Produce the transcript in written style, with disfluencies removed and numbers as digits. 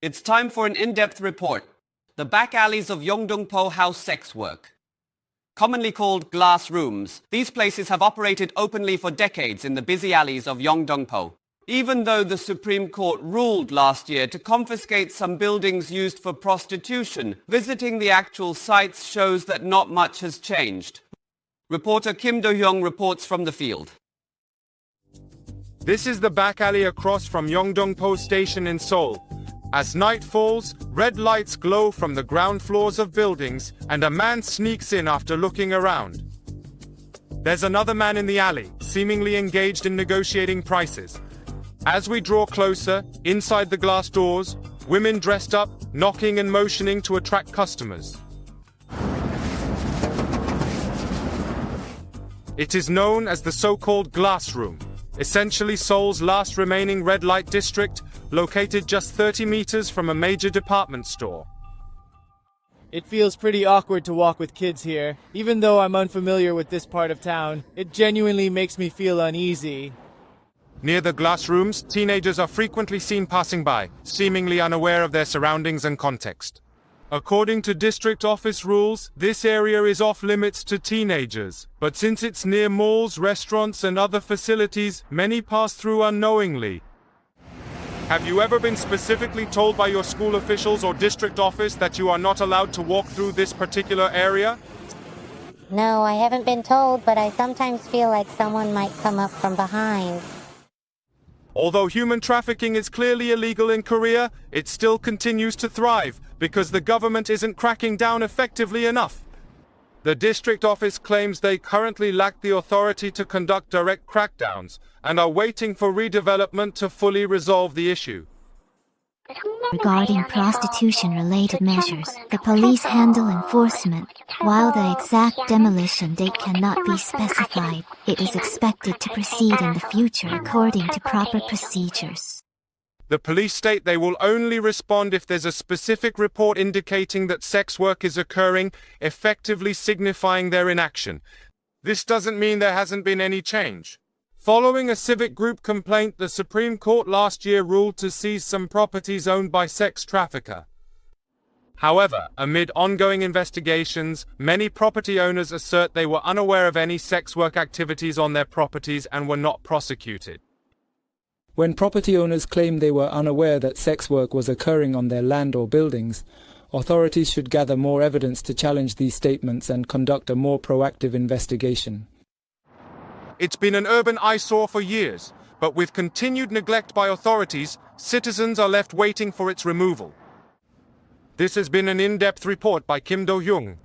It's time for an in-depth report. The back alleys of Yeongdeungpo house sex work. Commonly called glass rooms, these places have operated openly for decades in the busy alleys of Yeongdeungpo. Even though the Supreme Court ruled last year to confiscate some buildings used for prostitution, visiting the actual sites shows that not much has changed. Reporter Kim Do-hyung reports from the field. This is the back alley across from Yeongdeungpo Station in Seoul. As night falls, red lights glow from the ground floors of buildings, and a man sneaks in after looking around. There's another man in the alley, seemingly engaged in negotiating prices. As we draw closer, inside the glass doors, women dressed up, knocking and motioning to attract customers. It is known as the so-called glass room, essentially Seoul's last remaining red light district, located just 30 meters from a major department store. It feels pretty awkward to walk with kids here. Even though I'm unfamiliar with this part of town, it genuinely makes me feel uneasy. Near the glass rooms, teenagers are frequently seen passing by, seemingly unaware of their surroundings and context. According to district office rules, this area is off limits to teenagers, but since it's near malls, restaurants and other facilities, many pass through unknowingly. Have you ever been specifically told by your school officials or district office that you are not allowed to walk through this particular area? No, I haven't been told, but I sometimes feel like someone might come up from behind. Although human trafficking is clearly illegal in Korea, it still continues to thrive because the government isn't cracking down effectively enough. The district office claims they currently lack the authority to conduct direct crackdowns and are waiting for redevelopment to fully resolve the issue. Regarding prostitution-related measures, the police handle enforcement. While the exact demolition date cannot be specified, it is expected to proceed in the future according to proper procedures. The police state they will only respond if there's a specific report indicating that sex work is occurring, effectively signifying their inaction. This doesn't mean there hasn't been any change. Following a civic group complaint, the Supreme Court last year ruled to seize some properties owned by sex trafficker. However, amid ongoing investigations, many property owners assert they were unaware of any sex work activities on their properties and were not prosecuted. When property owners claim they were unaware that sex work was occurring on their land or buildings, authorities should gather more evidence to challenge these statements and conduct a more proactive investigation. It's been an urban eyesore for years, but with continued neglect by authorities, citizens are left waiting for its removal. This has been an in-depth report by Kim Do-hyung.